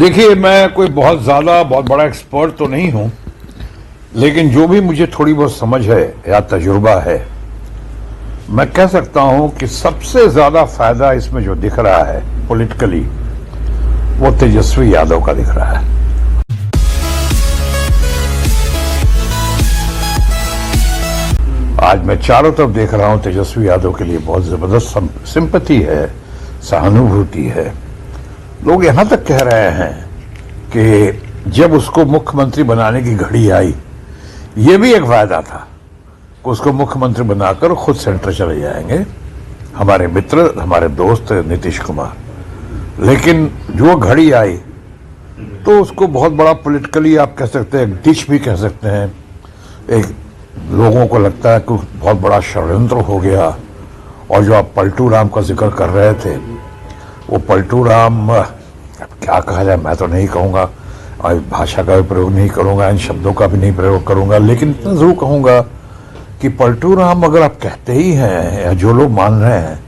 देखिए, मैं कोई बहुत बड़ा एक्सपर्ट तो नहीं हूं, लेकिन जो भी मुझे थोड़ी बहुत समझ है या तजुर्बा है, मैं कह सकता हूं कि सबसे ज्यादा फायदा इसमें जो दिख रहा है पॉलिटिकली, वो तेजस्वी यादव का दिख रहा है। आज मैं चारों तरफ देख रहा हूं, तेजस्वी यादव के लिए बहुत जबरदस्त सिंपैथी है, सहानुभूति है। लोग यहां तक कह रहे हैं कि जब उसको मुख्यमंत्री बनाने की घड़ी आई, ये भी एक वायदा था कि उसको मुख्यमंत्री बनाकर खुद सेंटर चले जाएंगे, हमारे मित्र, हमारे दोस्त नीतीश कुमार। लेकिन जो घड़ी आई तो उसको बहुत बड़ा पॉलिटिकली आप कह सकते हैं, एक डिश भी कह सकते हैं, एक लोगों को लगता है कि बहुत बड़ा षड्यंत्र हो गया। और जो आप पलटू राम का जिक्र कर रहे थे, वो पलटू राम क्या कहा जाए, मैं तो नहीं कहूँगा, और भाषा का भी प्रयोग नहीं करूँगा, इन शब्दों का भी नहीं प्रयोग करूँगा, लेकिन इतना जरूर कहूँगा कि पलटू राम अगर आप कहते ही हैं या जो लोग मान रहे हैं,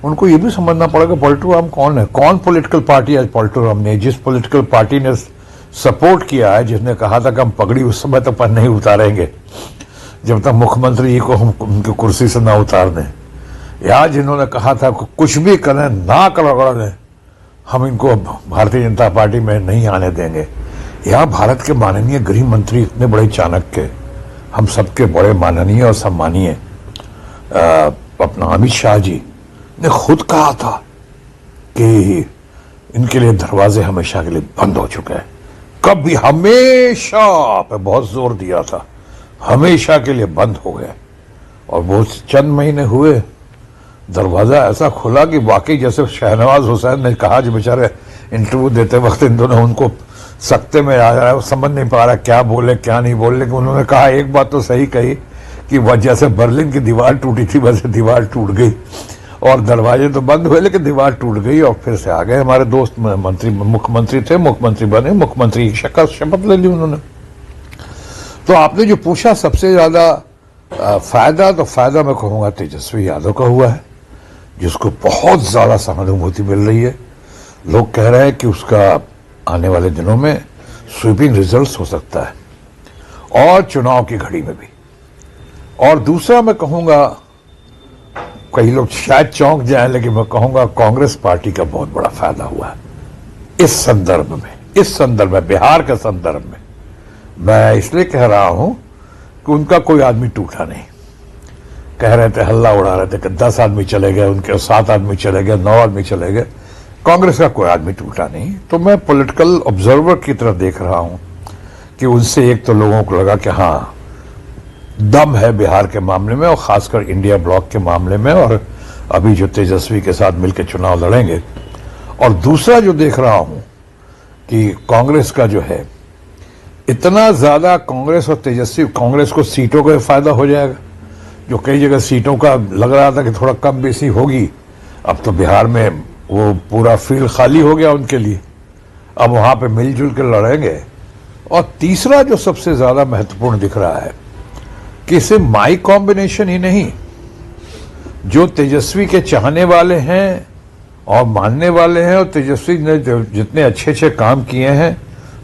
उनको ये भी समझना पड़ेगा पलटू राम कौन है, कौन पॉलिटिकल पार्टी आज पलटू राम ने, जिस पॉलिटिकल पार्टी ने सपोर्ट किया है, जिसने कहा था कि हम पगड़ी उस समय तक पर नहीं उतारेंगे जब तक मुख्यमंत्री जी को हम उनकी कुर्सी से ना उतार दें, या जिन्होंने कहा था कि कुछ भी करें, ना रगड़ दें, हम इनको भारतीय जनता पार्टी में नहीं आने देंगे, या भारत के माननीय गृह मंत्री इतने बड़े चाणक्य, हम सबके बड़े माननीय और सम्मानीय अपना अमित शाह जी ने खुद कहा था कि इनके लिए दरवाजे हमेशा के लिए बंद हो चुके हैं। कभी हमेशा पे बहुत जोर दिया था, हमेशा के लिए बंद हो गए। और वो चंद महीने हुए, दरवाजा ऐसा खुला कि वाकई जैसे शहनवाज हुसैन ने कहा, जो बेचारे इंटरव्यू देते वक्त इन दोनों उनको सकते में आ रहा है, वो समझ नहीं पा रहा क्या बोले क्या नहीं बोले, लेकिन उन्होंने कहा एक बात तो सही कही कि वह जैसे बर्लिन की दीवार टूटी थी वैसे दीवार टूट गई, और दरवाजे तो बंद हुए लेकिन दीवार टूट गई, और फिर से आ गए हमारे दोस्त मंत्री, मुख्यमंत्री थे, मुख्यमंत्री बने, मुख्यमंत्री की शपथ ले ली उन्होंने। तो आपने जो पूछा सबसे ज्यादा फायदा, तो फायदा मैं कहूँगा तेजस्वी यादव का हुआ है, जिसको बहुत ज्यादा सहानुभूति मिल रही है। लोग कह रहे हैं कि उसका आने वाले दिनों में स्वीपिंग रिजल्ट्स हो सकता है, और चुनाव की घड़ी में भी। और दूसरा मैं कहूँगा, कई लोग शायद चौंक जाएं, लेकिन मैं कहूँगा कांग्रेस पार्टी का बहुत बड़ा फायदा हुआ है इस संदर्भ में, बिहार के संदर्भ में। मैं इसलिए कह रहा हूं कि उनका कोई आदमी टूटा नहीं। कह रहे थे, हल्ला उड़ा रहे थे कि 10 आदमी चले गए उनके, 7 आदमी चले गए, 9 आदमी चले गए, कांग्रेस का कोई आदमी टूटा नहीं। तो मैं पॉलिटिकल ऑब्जर्वर की तरह देख रहा हूं कि उनसे एक तो लोगों को लगा कि हाँ, दम है बिहार के मामले में, और खासकर इंडिया ब्लॉक के मामले में, और अभी जो तेजस्वी के साथ मिलकर चुनाव लड़ेंगे। और दूसरा जो देख रहा हूं कि कांग्रेस का जो है, इतना ज्यादा कांग्रेस और तेजस्वी, कांग्रेस को सीटों का फायदा हो जाएगा, जो कई जगह सीटों का लग रहा था कि थोड़ा कम बेसी होगी, अब तो बिहार में वो पूरा फील्ड खाली हो गया उनके लिए, अब वहां पे मिलजुल कर लड़ेंगे। और तीसरा जो सबसे ज्यादा महत्वपूर्ण दिख रहा है कि सिर्फ माई कॉम्बिनेशन ही नहीं, जो तेजस्वी के चाहने वाले हैं और मानने वाले हैं, और तेजस्वी ने जितने अच्छे अच्छे काम किए हैं,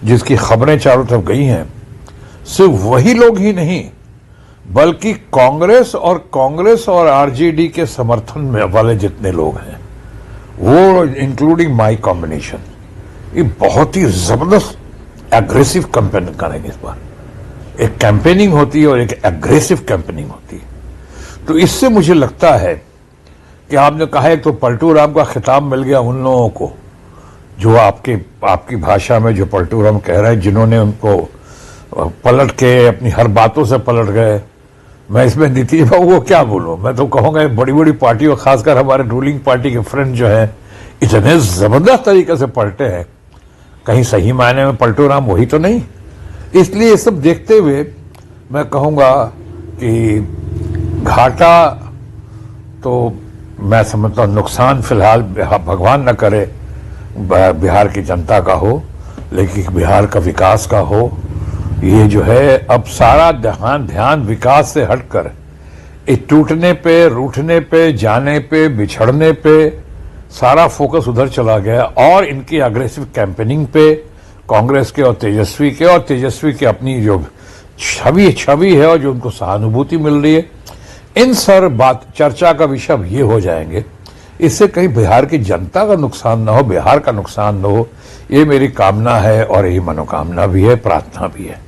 जिसकी खबरें चारों तरफ गई हैं, सिर्फ वही लोग ही नहीं, बल्कि कांग्रेस और आरजेडी के समर्थन में वाले जितने लोग हैं, वो इंक्लूडिंग माई कॉम्बिनेशन, ये बहुत ही जबरदस्त एग्रेसिव कैंपेनिंग करेंगे इस बार। एक कैंपेनिंग होती है और एक एग्रेसिव कैंपेनिंग होती है। तो इससे मुझे लगता है कि आपने कहा, एक तो पलटू राम का खिताब मिल गया उन लोगों को, जो आपकी भाषा में जो पलटू राम कह रहे हैं, जिन्होंने उनको पलट के अपनी हर बातों से पलट गए। मैं इसमें नीतीश बाबू को क्या बोलूं, मैं तो कहूंगा बड़ी बड़ी पार्टी और खासकर हमारे रूलिंग पार्टी के फ्रेंड जो है, इतने जबरदस्त तरीके से पलटे हैं, कहीं सही मायने में पलटू राम वही तो नहीं। इसलिए ये सब देखते हुए मैं कहूंगा कि घाटा तो मैं समझता हूं, नुकसान फिलहाल भगवान न करे बिहार की जनता का हो, लेकिन बिहार का विकास का हो। ये जो है, अब सारा ध्यान विकास से हटकर टूटने पे, रूठने पे, जाने पे, बिछड़ने पे सारा फोकस उधर चला गया, और इनकी अग्रेसिव कैंपेनिंग पे कांग्रेस के और तेजस्वी के अपनी जो छवि है और जो उनको सहानुभूति मिल रही है, इन सर बात चर्चा का विषय अब ये हो जाएंगे। इससे कहीं बिहार की जनता का नुकसान ना हो, बिहार का नुकसान ना हो, ये मेरी कामना है और यही मनोकामना भी है, प्रार्थना भी है।